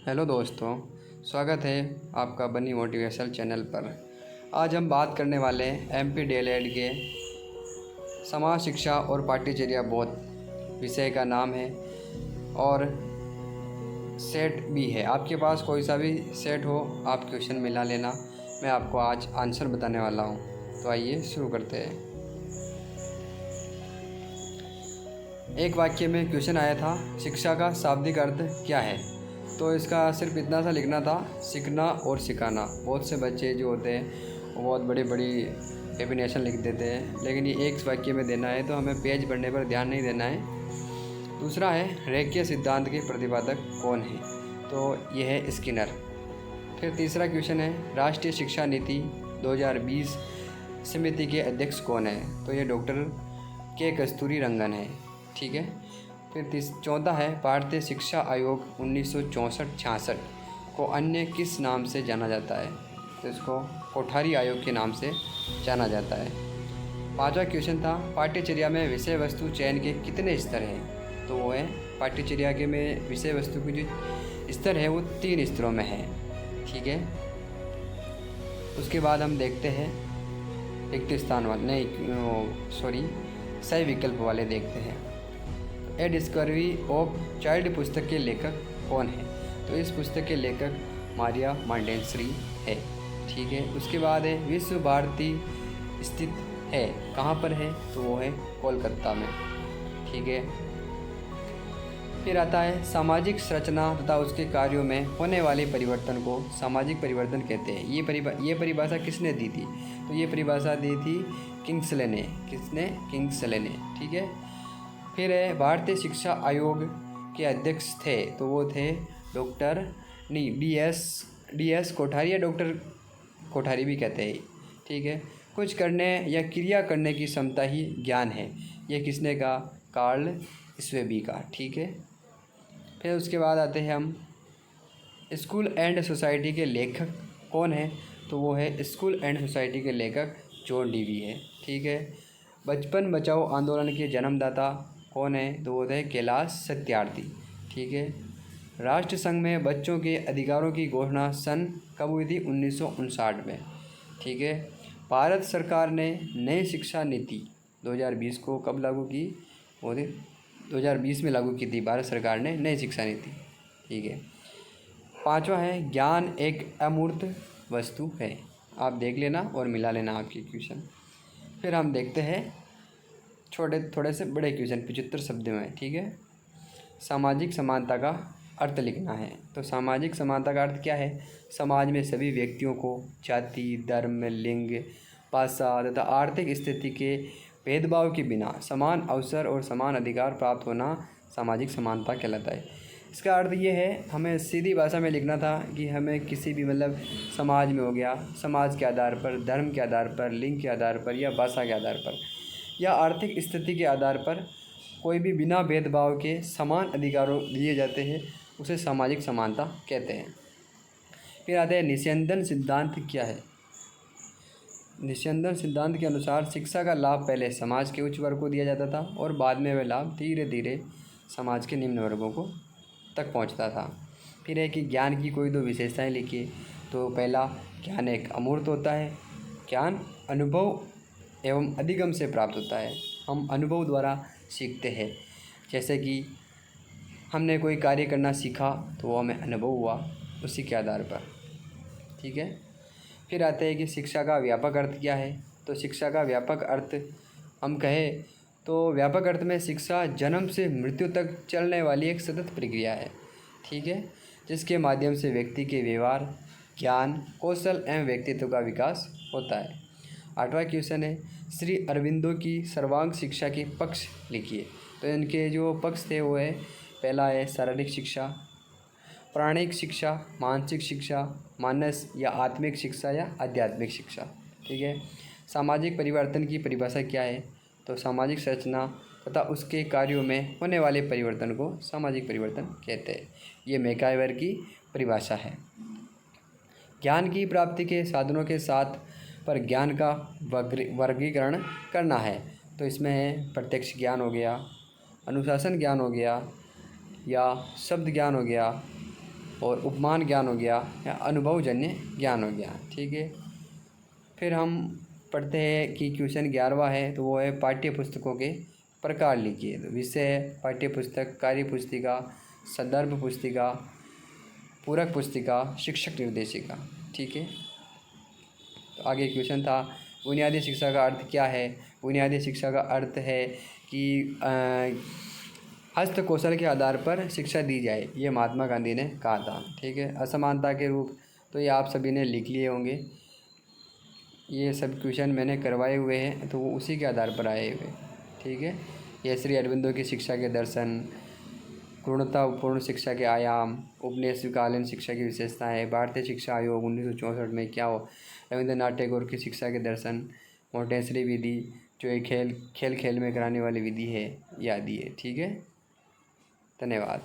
Hello दोस्तों, स्वागत है आपका बनी मोटिवेशनल चैनल पर। आज हम बात करने वाले हैं एमपी डीएलएड के समाज शिक्षा और पाठ्यचर्या बोध विषय का नाम है और सेट भी है। आपके पास कोई सा भी सेट हो आप क्वेश्चन मिला लेना, मैं आपको आज आंसर बताने वाला हूँ। तो आइए शुरू करते हैं। एक वाक्य में क्वेश्चन आया था, शिक्षा का शाब्दिक अर्थ क्या है? तो इसका सिर्फ इतना सा लिखना था, सीखना और सिखाना। बहुत से बच्चे जो होते हैं वो बहुत बड़ी बड़ी डेफिनेशन लिख देते हैं, लेकिन ये एक वाक्य में देना है तो हमें पेज पढ़ने पर ध्यान नहीं देना है। दूसरा है, रेखीय सिद्धांत के प्रतिपादक कौन है? तो ये है स्किनर। फिर तीसरा क्वेश्चन है, राष्ट्रीय शिक्षा नीति 2020 समिति के अध्यक्ष कौन है? तो ये डॉक्टर के कस्तूरीरंगन है। ठीक है। फिर चौथा है, भारतीय शिक्षा आयोग 1964-66 को अन्य किस नाम से जाना जाता है? तो इसको कोठारी आयोग के नाम से जाना जाता है। पांचवा क्वेश्चन था, पाठ्यचर्या में विषय वस्तु चयन के कितने स्तर हैं? तो वो है, पाठ्यचर्या के में विषय वस्तु के जो स्तर है वो 3 स्तरों में है। ठीक है। उसके बाद हम देखते हैं रिक्त स्थान वाले, सही विकल्प वाले देखते हैं। ए डिस्कवरी ऑफ चाइल्ड पुस्तक के लेखक कौन है? तो इस पुस्तक के लेखक मारिया मांडेसरी है। ठीक है। उसके बाद है, विश्व भारती स्थित है कहाँ पर है? तो वो है कोलकाता में। ठीक है। फिर आता है, सामाजिक संरचना तथा उसके कार्यों में होने वाले परिवर्तन को सामाजिक परिवर्तन कहते हैं। ये परिभाषा किसने दी थी? तो ये परिभाषा दी थी किंग्सले ने। किसने? किंग्सले ने। ठीक है। फिर है, भारतीय शिक्षा आयोग के अध्यक्ष थे तो वो थे डॉक्टर डी एस कोठारी या डॉक्टर कोठारी भी कहते हैं। ठीक है। कुछ करने या क्रिया करने की क्षमता ही ज्ञान है, ये किसने कहा? कार्ल स्वेबी का। ठीक है। फिर उसके बाद आते हैं हम, स्कूल एंड सोसाइटी के लेखक कौन है? तो वो है स्कूल एंड सोसाइटी के लेखक जॉन डीवी है। ठीक है। बचपन बचाओ आंदोलन के जन्मदाता कौन है? तो वो है कैलाश सत्यार्थी। ठीक है। राष्ट्र संघ में बच्चों के अधिकारों की घोषणा सन कब हुई थी? 1959 में। ठीक है। भारत सरकार ने नई शिक्षा नीति 2020 को कब लागू की? वो 2020 में लागू की थी भारत सरकार ने नई शिक्षा नीति। ठीक है। पांचवा है, ज्ञान एक अमूर्त वस्तु है। आप देख लेना और मिला लेना आपके क्वेश्चन। फिर हम देखते हैं थोड़े से बड़े क्वेश्चन 75 शब्द में। ठीक है। सामाजिक समानता का अर्थ लिखना है। तो सामाजिक समानता का अर्थ क्या है? समाज में सभी व्यक्तियों को जाति, धर्म, लिंग, भाषा तथा आर्थिक स्थिति के भेदभाव के बिना समान अवसर और समान अधिकार प्राप्त होना सामाजिक समानता कहलाता है। इसका अर्थ ये है, हमें सीधी भाषा में लिखना था कि हमें किसी भी समाज में हो गया, समाज के आधार पर, धर्म के आधार पर, लिंग के आधार पर या भाषा के आधार पर या आर्थिक स्थिति के आधार पर कोई भी बिना भेदभाव के समान अधिकारों दिए जाते हैं, उसे सामाजिक समानता कहते हैं। फिर आते हैं, निस्यंदन सिद्धांत क्या है? निस्यंदन सिद्धांत के अनुसार शिक्षा का लाभ पहले समाज के उच्च वर्ग को दिया जाता था और बाद में वह लाभ धीरे धीरे समाज के निम्न वर्गों को तक पहुंचता था। फिर है कि ज्ञान की कोई 2 विशेषताएं लिखिए। तो पहला, ज्ञान एक अमूर्त होता है। ज्ञान अनुभव एवं अधिगम से प्राप्त होता है। हम अनुभव द्वारा सीखते हैं। जैसे कि हमने कोई कार्य करना सीखा तो वो हमें अनुभव हुआ उसी के आधार पर। ठीक है। फिर आते हैं कि शिक्षा का व्यापक अर्थ क्या है? तो शिक्षा का व्यापक अर्थ हम कहें तो व्यापक अर्थ में शिक्षा जन्म से मृत्यु तक चलने वाली एक सतत प्रक्रिया है। ठीक है। जिसके माध्यम से व्यक्ति के व्यवहार, ज्ञान, कौशल एवं व्यक्तित्व का विकास होता है। 8वां क्वेश्चन है, श्री अरविंदो की सर्वांग शिक्षा के पक्ष लिखिए। तो इनके जो पक्ष थे वो है, पहला है शारीरिक शिक्षा, प्राणिक शिक्षा, मानसिक शिक्षा, मानस या आत्मिक शिक्षा या आध्यात्मिक शिक्षा। ठीक है। सामाजिक परिवर्तन की परिभाषा क्या है? तो सामाजिक संरचना तथा उसके कार्यों में होने वाले परिवर्तन को सामाजिक परिवर्तन कहते हैं। ये मैकाइवर की परिभाषा है। ज्ञान की प्राप्ति के साधनों के साथ पर ज्ञान का वर्गीकरण करना है। तो इसमें है प्रत्यक्ष ज्ञान हो गया, अनुशासन ज्ञान हो गया या शब्द ज्ञान हो गया और उपमान ज्ञान हो गया या अनुभवजन्य ज्ञान हो गया। ठीक है, फिर हम पढ़ते हैं कि क्वेश्चन 11वां है, तो वो है पाठ्य पुस्तकों के प्रकार लिखिए। तो विषय है पाठ्य पुस्तक, कार्य पुस्तिका, संदर्भ पुस्तिका, पूरक पुस्तिका, शिक्षक निर्देशिका। ठीक है, तो आगे क्वेश्चन था बुनियादी शिक्षा का अर्थ क्या है। बुनियादी शिक्षा का अर्थ है कि हस्त कौशल के आधार पर शिक्षा दी जाए, ये महात्मा गांधी ने कहा था। ठीक है, असमानता के रूप, तो ये आप सभी ने लिख लिए होंगे। ये सब क्वेश्चन मैंने करवाए हुए हैं, तो वो उसी के आधार पर आए हुए। ठीक है, ये श्री अरविंदो की शिक्षा के दर्शन, पूर्णतापूर्ण शिक्षा के आयाम, उपनिवेशकालीन शिक्षा की विशेषताएं, भारतीय शिक्षा आयोग 1964 में क्या हो, रविंद्रनाथ टैगोर की शिक्षा के दर्शन, मोंटेसरी विधि जो एक खेल खेल में कराने वाली विधि है, ये आदि है। ठीक है, धन्यवाद।